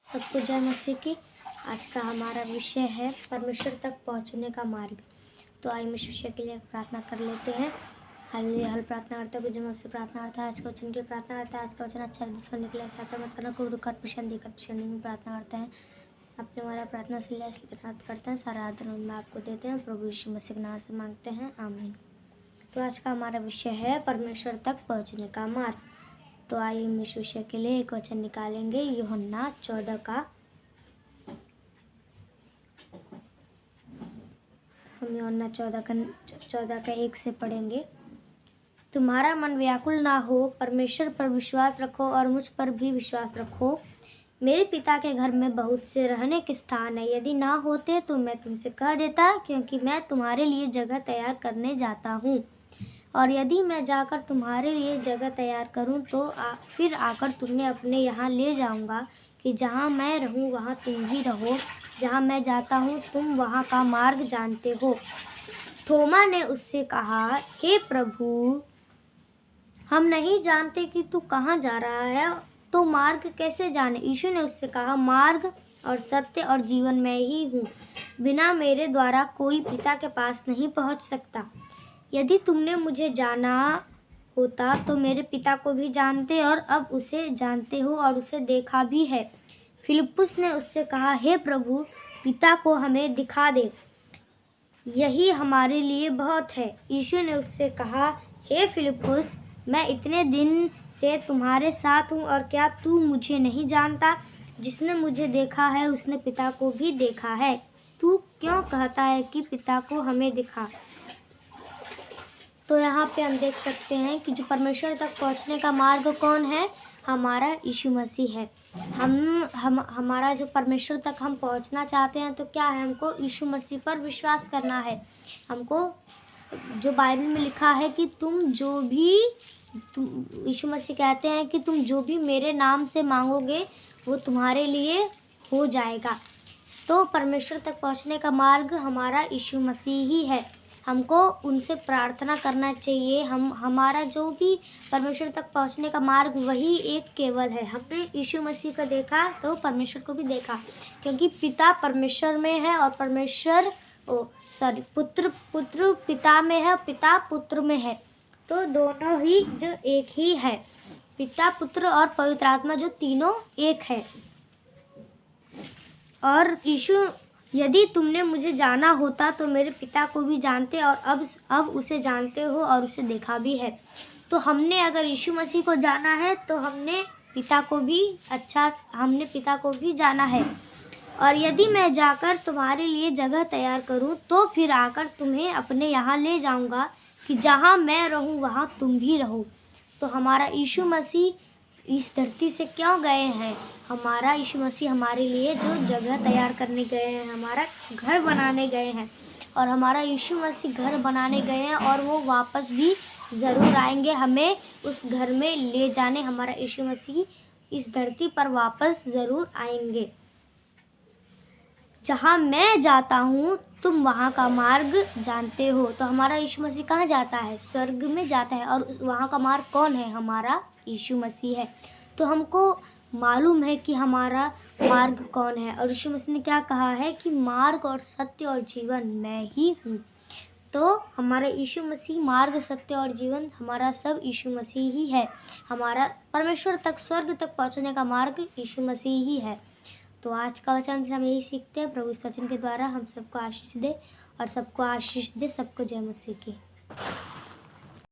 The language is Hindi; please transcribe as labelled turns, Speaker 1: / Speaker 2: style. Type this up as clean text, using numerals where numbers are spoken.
Speaker 1: सबको जय मसीह की। आज का हमारा विषय है परमेश्वर तक पहुंचने का मार्ग। तो आइए इस विषय के लिए प्रार्थना कर लेते हैं। हल प्रार्थना करते हैं, जो मुझसे प्रार्थना करता है आज का वचन के लिए प्रार्थना करता है। आज का वचन अच्छा जिसको निकले ऐसा मत करना, कोई दुखद पसंद देकर पसंद में प्रार्थना करते हैं। अपने हमारा प्रार्थना सुन लिया इसलिए प्रार्थना करते हैं। सारा आदर में आपको देते हैं, प्रभु यीशु मसीह के नाम से मांगते हैं, आमीन। तो आज का हमारा विषय है परमेश्वर तक पहुंचने का मार्ग। तो आइए हम इस विषय के लिए एक वचन निकालेंगे, यूहन्ना 14 का। हम यूहन्ना 14 का 1 से पढ़ेंगे। तुम्हारा मन व्याकुल ना हो, परमेश्वर पर विश्वास रखो और मुझ पर भी विश्वास रखो। मेरे पिता के घर में बहुत से रहने के स्थान है, यदि ना होते तो मैं तुमसे कह देता, क्योंकि मैं तुम्हारे लिए जगह तैयार करने जाता हूँ। और यदि मैं जाकर तुम्हारे लिए जगह तैयार करूं तो फिर आकर तुम्हें अपने यहाँ ले जाऊंगा, कि जहाँ मैं रहूं वहाँ तुम भी रहो। जहाँ मैं जाता हूँ तुम वहाँ का मार्ग जानते हो। थोमा ने उससे कहा, हे प्रभु, हम नहीं जानते कि तू कहाँ जा रहा है, तो मार्ग कैसे जाने। यीशु ने उससे कहा, मार्ग और सत्य और जीवन मैं ही हूँ। बिना मेरे द्वारा कोई पिता के पास नहीं पहुँच सकता। यदि तुमने मुझे जाना होता तो मेरे पिता को भी जानते और अब उसे जानते हो और उसे देखा भी है। फिलिप्पुस ने उससे कहा, हे प्रभु, पिता को हमें दिखा दे, यही हमारे लिए बहुत है। यीशु ने उससे कहा, हे फिलिप्पुस, मैं इतने दिन से तुम्हारे साथ हूँ और क्या तू मुझे नहीं जानता। जिसने मुझे देखा है उसने पिता को भी देखा है। तू क्यों कहता है कि पिता को हमें दिखा। तो यहाँ पे हम देख सकते हैं कि जो परमेश्वर तक पहुँचने का मार्ग कौन है, हमारा यीशु मसीह है। हमारा जो परमेश्वर तक हम पहुँचना चाहते हैं तो क्या है, हमको यीशु मसीह पर विश्वास करना है। हमको जो बाइबल में लिखा है कि यीशु मसीह कहते हैं कि तुम जो भी मेरे नाम से मांगोगे वो तुम्हारे लिए हो जाएगा। तो परमेश्वर तक पहुँचने का मार्ग हमारा यीशु मसीह ही है। हमको उनसे प्रार्थना करना चाहिए। हमारा जो भी परमेश्वर तक पहुंचने का मार्ग वही एक केवल है। हमने यीशु मसीह को देखा तो परमेश्वर को भी देखा, क्योंकि पिता परमेश्वर में है और पुत्र पिता में है, पिता पुत्र में है। तो दोनों ही जो एक ही है, पिता पुत्र और पवित्र आत्मा जो तीनों एक है। और यीशु, यदि तुमने मुझे जाना होता तो मेरे पिता को भी जानते और अब उसे जानते हो और उसे देखा भी है। तो हमने अगर यीशु मसीह को जाना है तो हमने पिता को भी जाना है। और यदि मैं जाकर तुम्हारे लिए जगह तैयार करूं तो फिर आकर तुम्हें अपने यहाँ ले जाऊंगा, कि जहाँ मैं रहूं वहाँ तुम भी रहो। तो हमारा यीशु मसीह इस धरती से क्यों गए हैं, हमारा यीशु मसीह हमारे लिए जो जगह तैयार करने गए हैं, हमारा घर बनाने गए हैं। और हमारा यीशु मसीह घर बनाने गए हैं और वो वापस भी ज़रूर आएंगे हमें उस घर में ले जाने। हमारा यीशु मसीह इस धरती पर वापस ज़रूर आएंगे। जहाँ मैं जाता हूँ तुम वहाँ का मार्ग जानते हो। तो हमारा यीशु मसीह कहाँ जाता है, स्वर्ग में जाता है। और वहाँ का मार्ग कौन है, हमारा यीशु मसीह है। तो हमको मालूम है कि हमारा मार्ग कौन है। और यीशु मसीह ने क्या कहा है कि मार्ग और सत्य और जीवन मैं ही हूँ। तो हमारा यीशु मसीह मार्ग, सत्य और जीवन, हमारा सब यीशु मसीह ही है। हमारा परमेश्वर तक, स्वर्ग तक पहुँचने का मार्ग यीशु मसीह ही है। तो आज का वचन से हम यही सीखते हैं। प्रभु इस वचन के द्वारा हम सबको आशीष दे और सबको आशीष दे। सबको जय मसीह की।